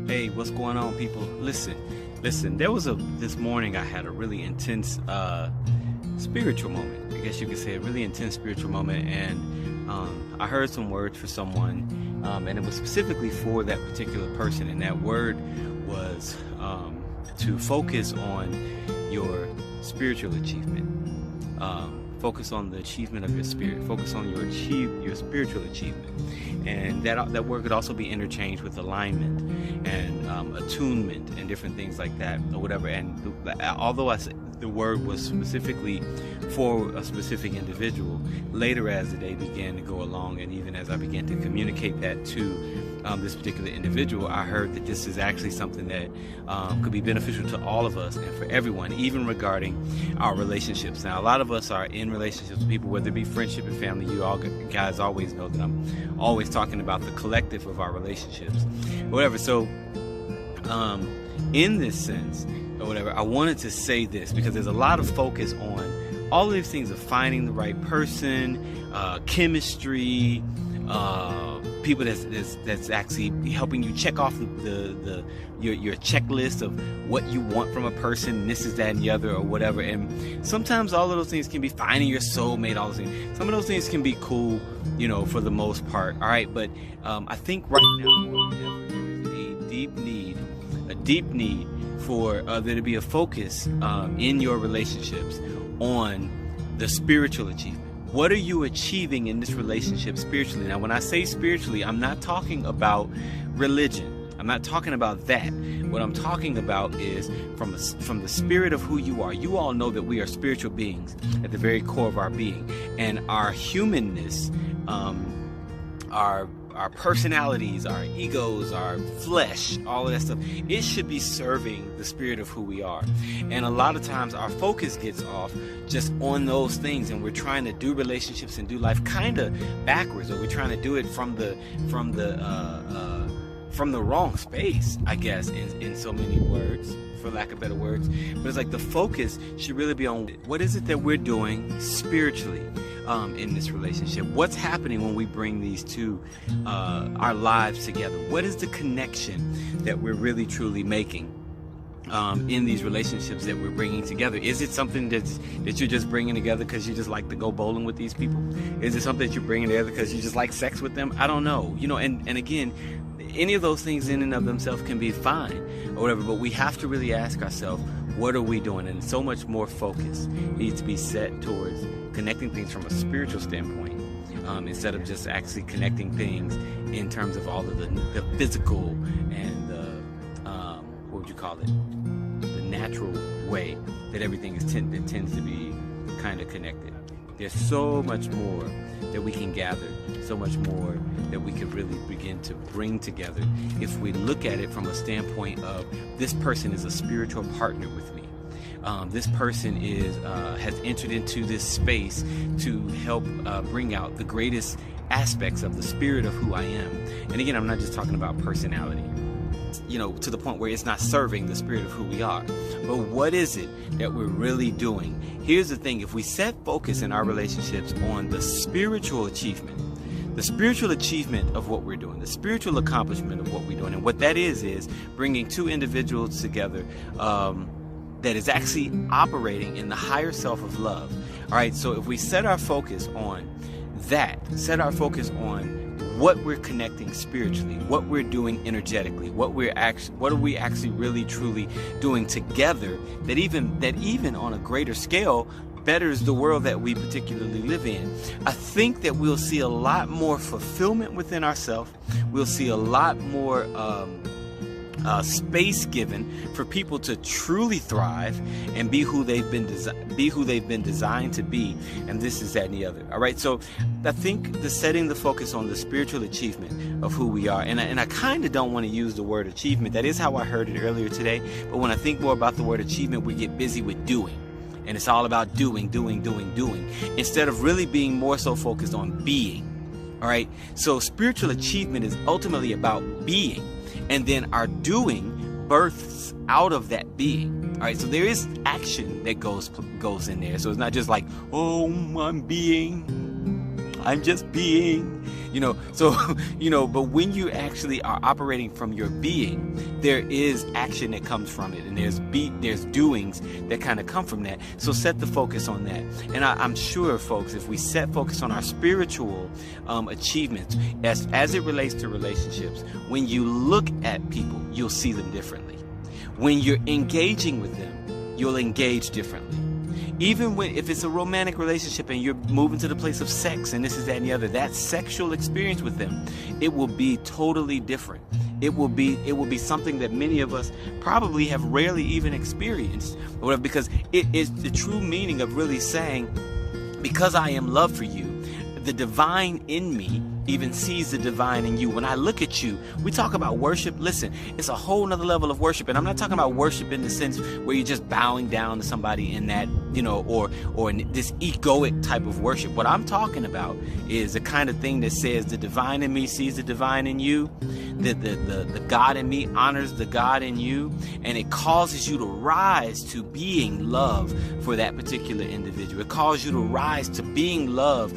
Hey, what's going on, people? Listen. This morning I had a really intense spiritual moment. I guess you could say a really intense spiritual moment, and I heard some words for someone, and it was specifically for that particular person. And that word was to focus on your spiritual achievement. Focus on the achievement of your spirit. Focus on your spiritual achievement. And that word could also be interchanged with alignment and attunement and different things like that, or whatever. And although the word was specifically for a specific individual, later as the day began to go along, and even as I began to communicate that to this particular individual, I heard that this is actually something that could be beneficial to all of us and for everyone, even regarding our relationships. Now, a lot of us are in relationships with people, whether it be friendship and family. You all guys always know that I'm always talking about the collective of our relationships, whatever. So in this sense, or whatever, I wanted to say this because there's a lot of focus on all of these things of finding the right person, chemistry, people that's actually helping you check off your checklist of what you want from a person, this is that and the other, or whatever. And sometimes all of those things can be finding your soulmate, all those things. Some of those things can be cool, for the most part. All right, but I think right now more than ever, there is a deep need for there to be a focus in your relationships on the spiritual achievement. What are you achieving in this relationship spiritually? Now, when I say spiritually, I'm not talking about religion. I'm not talking about that. What I'm talking about is from the spirit of who you are. You all know that we are spiritual beings at the very core of our being, and our humanness, our personalities, our egos, our flesh, all of that stuff, it should be serving the spirit of who we are. And a lot of times our focus gets off just on those things, and we're trying to do relationships and do life kind of backwards, or we're trying to do it from the wrong space, I guess, in so many words, for lack of better words. But it's like the focus should really be on what is it that we're doing spiritually in this relationship. What's happening when we bring these two our lives together? What is the connection that we're really truly making in these relationships that we're bringing together? Is it something that you're just bringing together because you just like to go bowling with these people? Is it something that you're bringing together because you just like sex with them? I don't know. And again, any of those things in and of themselves can be fine or whatever, but we have to really ask ourselves, what are we doing? And so much more focus needs to be set towards connecting things from a spiritual standpoint, instead of just actually connecting things in terms of all of the physical and what would you call it? The natural way that everything tends to be kind of connected. There's so much more that we can gather, so much more that we could really begin to bring together if we look at it from a standpoint of this person is a spiritual partner with me. This person has entered into this space to help bring out the greatest aspects of the spirit of who I am. And again, I'm not just talking about personality, to the point where it's not serving the spirit of who we are. But what is it that we're really doing? Here's the thing. If we set focus in our relationships on the spiritual achievement of what we're doing, the spiritual accomplishment of what we're doing, and what that is bringing two individuals together that is actually operating in the higher self of love. All right, so if we set our focus on that, set our focus on what we're connecting spiritually, what we're doing energetically, what are we actually really truly doing together that even on a greater scale betters the world that we particularly live in, I think that we'll see a lot more fulfillment within ourselves. We'll see a lot more space given for people to truly thrive and be who they've been designed to be, and this is that and the other. All right, so I think setting the focus on the spiritual achievement of who we are, and I kind of don't want to use the word achievement. That is how I heard it earlier today, but when I think more about the word achievement, we get busy with doing, and it's all about doing, instead of really being more so focused on being. All right, so spiritual achievement is ultimately about being, and then our doing births out of that being. All right, so there is action that goes in there. So it's not just like, oh, I'm just being. So but when you actually are operating from your being, there is action that comes from it, and there's doings that kind of come from that. So set the focus on that. And I'm sure, folks, if we set focus on our spiritual achievements as it relates to relationships, when you look at people, you'll see them differently. When you're engaging with them, you'll engage differently. Even if it's a romantic relationship and you're moving to the place of sex and this is that and the other, that sexual experience with them, it will be totally different. It will be something that many of us probably have rarely even experienced, or whatever, because it is the true meaning of really saying, because I am loved for you, the divine in me even sees the divine in you. When I look at you, we talk about worship. Listen, it's a whole nother level of worship. And I'm not talking about worship in the sense where you're just bowing down to somebody in that, or in this egoic type of worship. What I'm talking about is the kind of thing that says the divine in me sees the divine in you. The God in me honors the God in you, and it causes you to rise to being love for that particular individual. It calls you to rise to being love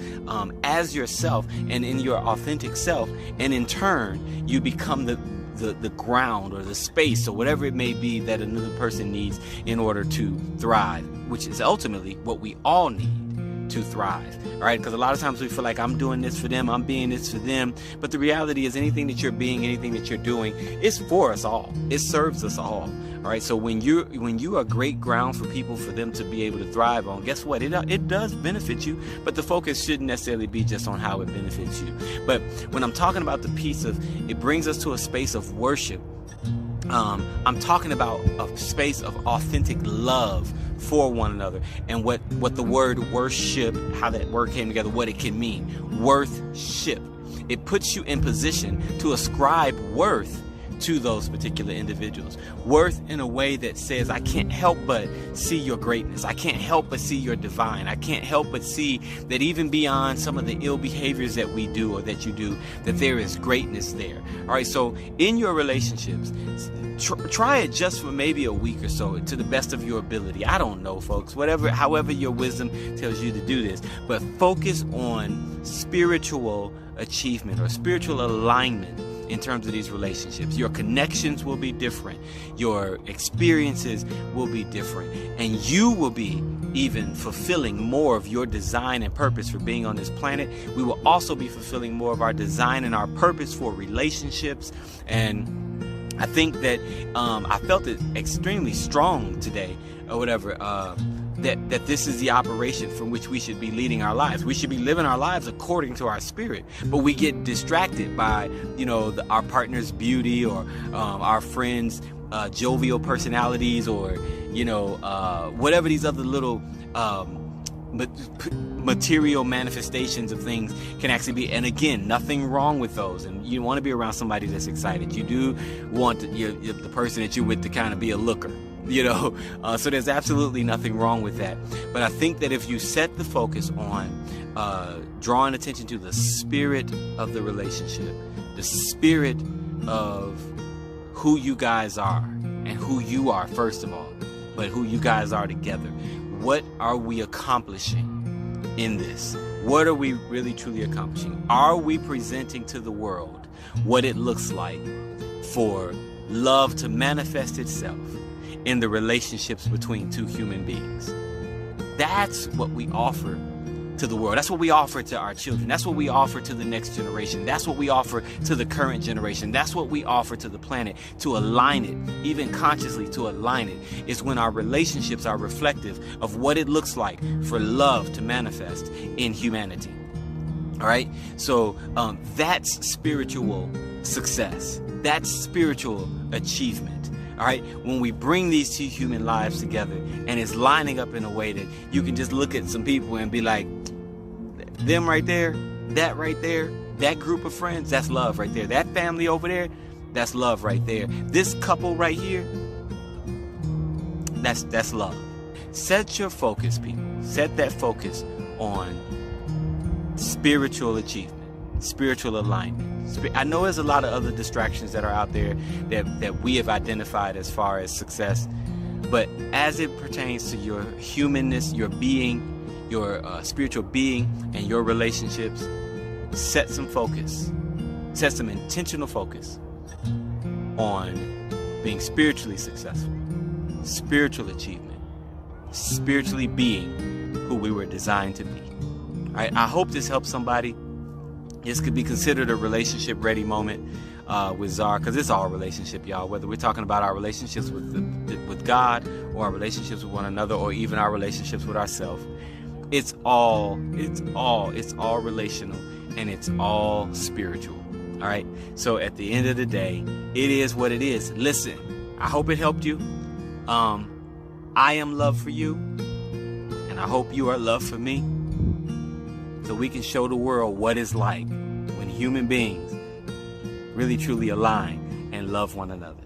as yourself and in your authentic self, and in turn you become the ground or the space or whatever it may be that another person needs in order to thrive, which is ultimately what we all need to thrive. All right, because a lot of times we feel like I'm doing this for them, I'm being this for them, but the reality is anything that you're being, anything that you're doing, is for us all. It serves us all. All right, so when you are great ground for people, for them to be able to thrive on, guess what? It does benefit you, but the focus shouldn't necessarily be just on how it benefits you. But when I'm talking about the piece of it brings us to a space of worship, I'm talking about a space of authentic love for one another, and what the word worship, how that word came together, what it can mean. Worth-ship. It puts you in position to ascribe worth to those particular individuals. Worth in a way that says, I can't help but see your greatness. I can't help but see your divine. I can't help but see that even beyond some of the ill behaviors that we do or that you do, that there is greatness there. All right, so in your relationships, try it just for maybe a week or so to the best of your ability. I don't know, folks, however your wisdom tells you to do this, but focus on spiritual achievement or spiritual alignment in terms of these relationships. Your connections will be different. Your experiences will be different. And you will be even fulfilling more of your design and purpose for being on this planet. We will also be fulfilling more of our design and our purpose for relationships. And I think that I felt it extremely strong today, or whatever, that this is the operation from which we should be leading our lives. We should be living our lives according to our spirit, but we get distracted by, our partner's beauty or our friends' jovial personalities, or whatever these other little material manifestations of things can actually be. And again, nothing wrong with those, and you want to be around somebody that's excited. You do want the person that you're with to kind of be a looker, so there's absolutely nothing wrong with that. But I think that if you set the focus on drawing attention to the spirit of the relationship, the spirit of who you guys are, and who you are first of all, but who you guys are together. What are we accomplishing in this? What are we really truly accomplishing? Are we presenting to the world what it looks like for love to manifest itself in the relationships between two human beings? That's what we offer to the world. That's what we offer to our children. That's what we offer to the next generation. That's what we offer to the current generation. That's what we offer to the planet, to align it, even consciously to align it, is when our relationships are reflective of what it looks like for love to manifest in humanity. All right? So that's spiritual success. That's spiritual achievement. All right, when we bring these two human lives together and it's lining up in a way that you can just look at some people and be like, them right there, that group of friends, that's love right there. That family over there, that's love right there. This couple right here, that's love. Set your focus, people. Set that focus on spiritual achievement, spiritual alignment. I know there's a lot of other distractions that are out there that we have identified as far as success, but as it pertains to your humanness, your being, your spiritual being, and your relationships, set some focus, set some intentional focus on being spiritually successful, spiritual achievement, spiritually being who we were designed to be. All right, I hope this helps somebody. This could be considered a relationship ready moment with Czar, because it's all relationship, y'all. Whether we're talking about our relationships with God, or our relationships with one another, or even our relationships with ourselves, it's all relational, and it's all spiritual. All right. So at the end of the day, it is what it is. Listen, I hope it helped you. I am love for you, and I hope you are love for me, so we can show the world what it's like when human beings really truly align and love one another.